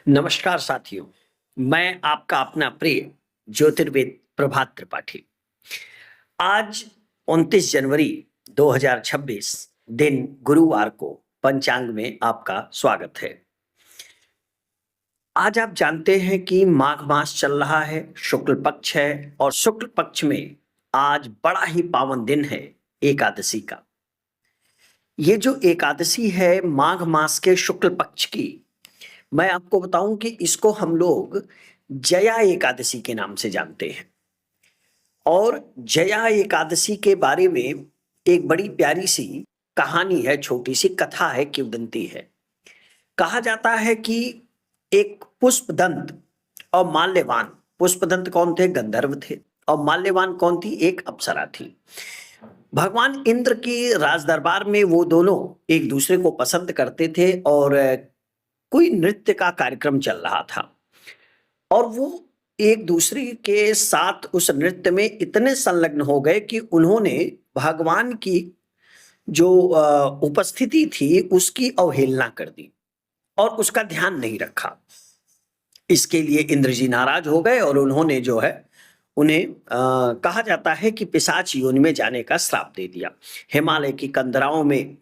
नमस्कार साथियों, मैं आपका अपना प्रिय ज्योतिर्वेद प्रभात त्रिपाठी। आज 29 जनवरी 2026 दिन गुरुवार को पंचांग में आपका स्वागत है। आज आप जानते हैं कि माघ मास चल रहा है, शुक्ल पक्ष है और शुक्ल पक्ष में आज बड़ा ही पावन दिन है एकादशी का। ये जो एकादशी है माघ मास के शुक्ल पक्ष की, मैं आपको बताऊं कि इसको हम लोग जया एकादशी के नाम से जानते हैं। और जया एकादशी के बारे में एक बड़ी प्यारी सी कहानी है, छोटी सी कथा है, किंवदंती है। कहा जाता है कि एक पुष्पदंत और माल्यवान, पुष्पदंत कौन थे? गंधर्व थे। और माल्यवान कौन थी? एक अप्सरा थी। भगवान इंद्र की राज दरबार में वो दोनों एक दूसरे को पसंद करते थे और कोई नृत्य का कार्यक्रम चल रहा था और वो एक दूसरे के साथ उस नृत्य में इतने संलग्न हो गए कि उन्होंने भगवान की जो उपस्थिति थी उसकी अवहेलना कर दी और उसका ध्यान नहीं रखा। इसके लिए इंद्र जी नाराज हो गए और उन्होंने जो है उन्हें कहा जाता है कि पिशाच योनि में जाने का श्राप दे दिया। हिमालय की कंदराओं में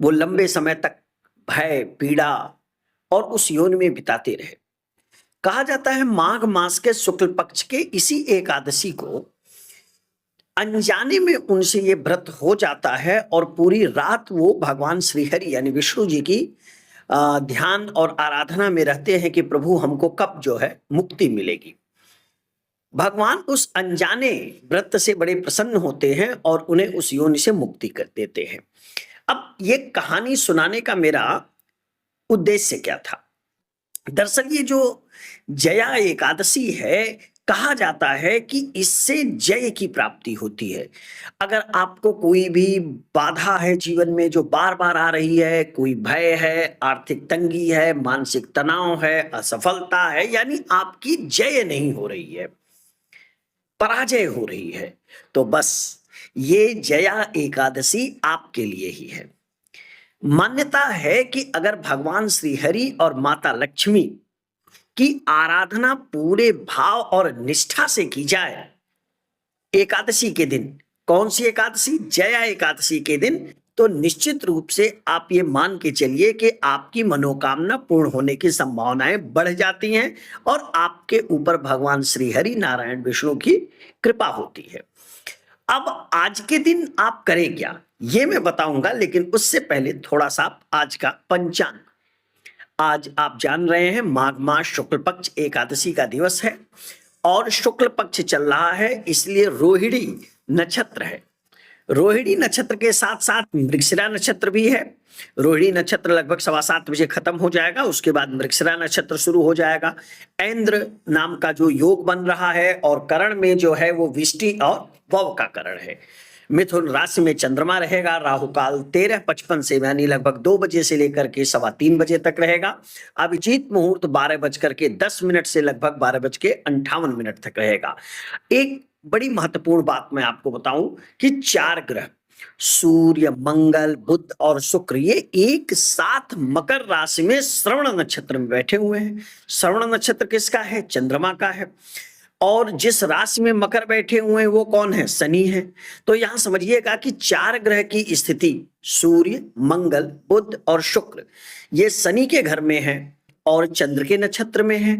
वो लंबे समय तक भय, पीड़ा और उस योनि में बिताते रहे। कहा जाता है माघ मास के शुक्ल पक्ष के इसी एकादशी को अनजाने में उनसे ये व्रत हो जाता है और पूरी रात वो भगवान श्रीहरि यानी विष्णु जी की ध्यान और आराधना में रहते हैं कि प्रभु हमको कब जो है मुक्ति मिलेगी। भगवान उस अनजाने व्रत से बड़े प्रसन्न होते हैं और उन्हें उस योनि से मुक्ति कर देते हैं। अब ये कहानी सुनाने का मेरा उद्देश्य क्या था? दरअसल ये जो जया एकादशी है, कहा जाता है कि इससे जय की प्राप्ति होती है। अगर आपको कोई भी बाधा है जीवन में जो बार बार आ रही है, कोई भय है, आर्थिक तंगी है, मानसिक तनाव है, असफलता है, यानी आपकी जय नहीं हो रही है, पराजय हो रही है, तो बस ये जया एकादशी आपके लिए ही है। मान्यता है कि अगर भगवान श्री हरि और माता लक्ष्मी की आराधना पूरे भाव और निष्ठा से की जाए एकादशी के दिन, कौन सी एकादशी? जया एकादशी के दिन, तो निश्चित रूप से आप ये मान के चलिए कि आपकी मनोकामना पूर्ण होने की संभावनाएं बढ़ जाती हैं और आपके ऊपर भगवान श्री हरि नारायण विष्णु की कृपा होती है। अब आज के दिन आप करें क्या, ये मैं बताऊंगा, लेकिन उससे पहले थोड़ा सा आज का पंचांग। आज आप जान रहे हैं माघ मास शुक्ल पक्ष एकादशी का दिवस है और शुक्ल पक्ष चल रहा है, इसलिए रोहिणी नक्षत्र है। रोहिणी नक्षत्र के साथ साथ मृगशिरा नक्षत्र भी है। रोहिणी नक्षत्र लगभग 7:15 बजे खत्म हो जाएगा, उसके बाद मृगशिरा नक्षत्र शुरू हो जाएगा। ऐन्द्र नाम का जो योग बन रहा है और करण में जो है वो विष्टि और वव का करण है। मिथुन राशि में चंद्रमा रहेगा। राहु काल 13:55 से यानी लगभग 2 बजे से लेकर के 3:15 बजे तक रहेगा। अभिजीत मुहूर्त 12:10 से लगभग 12:58 तक रहेगा। एक बड़ी महत्वपूर्ण बात मैं आपको बताऊं कि 4 ग्रह सूर्य, मंगल, बुध और शुक्र ये एक साथ मकर राशि में श्रवण नक्षत्र में बैठे हुए हैं। श्रवण नक्षत्र किसका है? चंद्रमा का है। और जिस राशि में मकर बैठे हुए हैं वो कौन है? शनि है। तो यहां समझिएगा कि 4 ग्रह की स्थिति सूर्य, मंगल, बुध और शुक्र ये शनि के घर में है और चंद्र के नक्षत्र में है।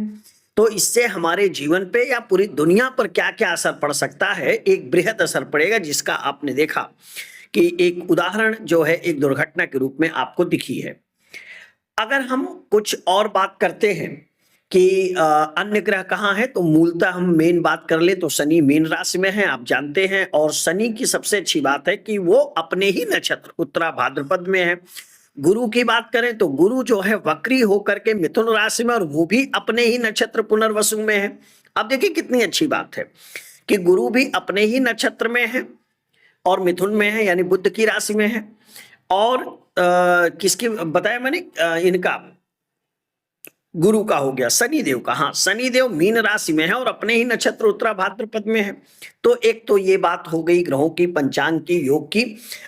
तो इससे हमारे जीवन पे या पूरी दुनिया पर क्या क्या असर पड़ सकता है? एक बृहद असर पड़ेगा, जिसका आपने देखा कि एक उदाहरण जो है एक दुर्घटना के रूप में आपको दिखी है। अगर हम कुछ और बात करते हैं कि अन्य ग्रह कहाँ है, तो मूलतः हम मेन बात कर ले तो शनि मीन राशि में है, आप जानते हैं। और शनि की सबसे अच्छी बात है कि वो अपने ही नक्षत्र उत्तरा भाद्रपद में है। गुरु की बात करें तो गुरु जो है वक्री होकर के मिथुन राशि में और वो भी अपने ही नक्षत्र पुनर्वसु में है। अब देखिए कितनी अच्छी बात है कि गुरु भी अपने ही नक्षत्र में है और मिथुन में है यानी बुध की राशि में है। और किसकी बताया मैंने? इनका गुरु का हो गया, शनिदेव का। हाँ, शनिदेव मीन राशि में है और अपने ही नक्षत्र उत्तरा भाद्रपद में है। तो एक तो ये बात हो गई ग्रहों की, पंचांग की, योग की।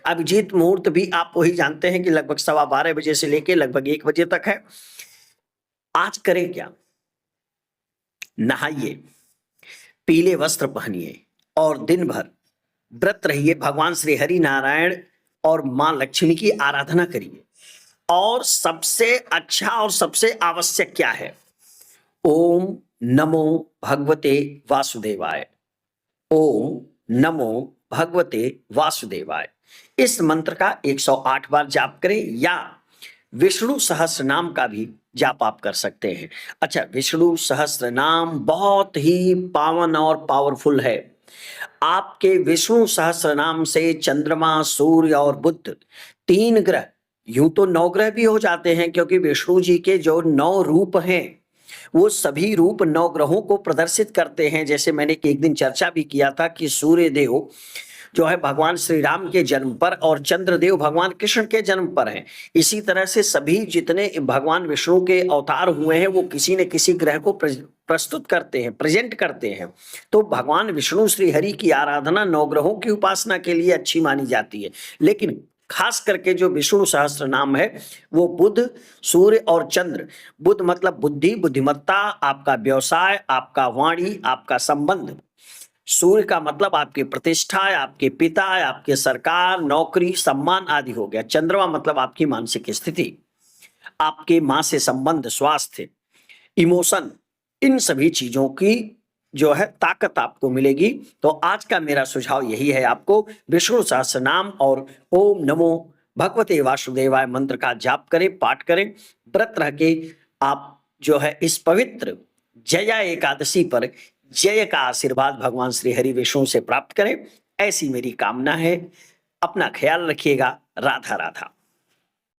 अभिजीत मुहूर्त भी आप वही जानते हैं कि लगभग 12:15 बजे से लेके लगभग 1 बजे तक है। आज करें क्या? नहाइए, पीले वस्त्र पहनिए और दिन भर व्रत रहिए, भगवान श्री हरि नारायण और मां लक्ष्मी की आराधना करिए। और सबसे अच्छा और सबसे आवश्यक क्या है? ओम नमो भगवते वासुदेवाय, ओम नमो भगवते वासुदेवाय। इस मंत्र का 108 बार जाप करें या विष्णु सहस्त्र नाम का भी जाप आप कर सकते हैं। अच्छा, विष्णु सहस्त्र नाम बहुत ही पावन और पावरफुल है। आपके विष्णु सहस्त्र नाम से चंद्रमा, सूर्य और बुध, 3 ग्रह, यूं तो 9 ग्रह भी हो जाते हैं, क्योंकि विष्णु जी के जो 9 रूप हैं वो सभी रूप 9 ग्रहों को प्रदर्शित करते हैं। जैसे मैंने एक दिन चर्चा भी किया था कि सूर्य देव जो है भगवान श्री राम के जन्म पर और चंद्रदेव भगवान कृष्ण के जन्म पर हैं। इसी तरह से सभी जितने भगवान विष्णु के अवतार हुए हैं वो किसी न किसी ग्रह को प्रस्तुत करते हैं, प्रेजेंट करते हैं। तो भगवान विष्णु श्री हरि की आराधना 9 ग्रहों की उपासना के लिए अच्छी मानी जाती है। लेकिन खास करके जो विष्णु सहस्त्र नाम है वो बुध, सूर्य और चंद्र। बुध मतलब बुद्धि, बुद्धिमत्ता, आपका व्यवसाय, आपका वाणी, आपका संबंध। सूर्य का मतलब आपकी प्रतिष्ठा, आपके पिता, आपके सरकार, नौकरी, सम्मान आदि हो गया। चंद्रमा मतलब आपकी मानसिक स्थिति, आपके मां से संबंध, स्वास्थ्य, इमोशन, इन सभी चीजों की जो है ताकत आपको मिलेगी। तो आज का मेरा सुझाव यही है, आपको विष्णु सहस्त्र नाम और ओम नमो भगवते वासुदेवाय मंत्र का जाप करें, पाठ करें। व्रत रह के आप जो है इस पवित्र जया एकादशी पर जय का आशीर्वाद भगवान श्री हरि विष्णु से प्राप्त करें, ऐसी मेरी कामना है। अपना ख्याल रखिएगा। राधा राधा।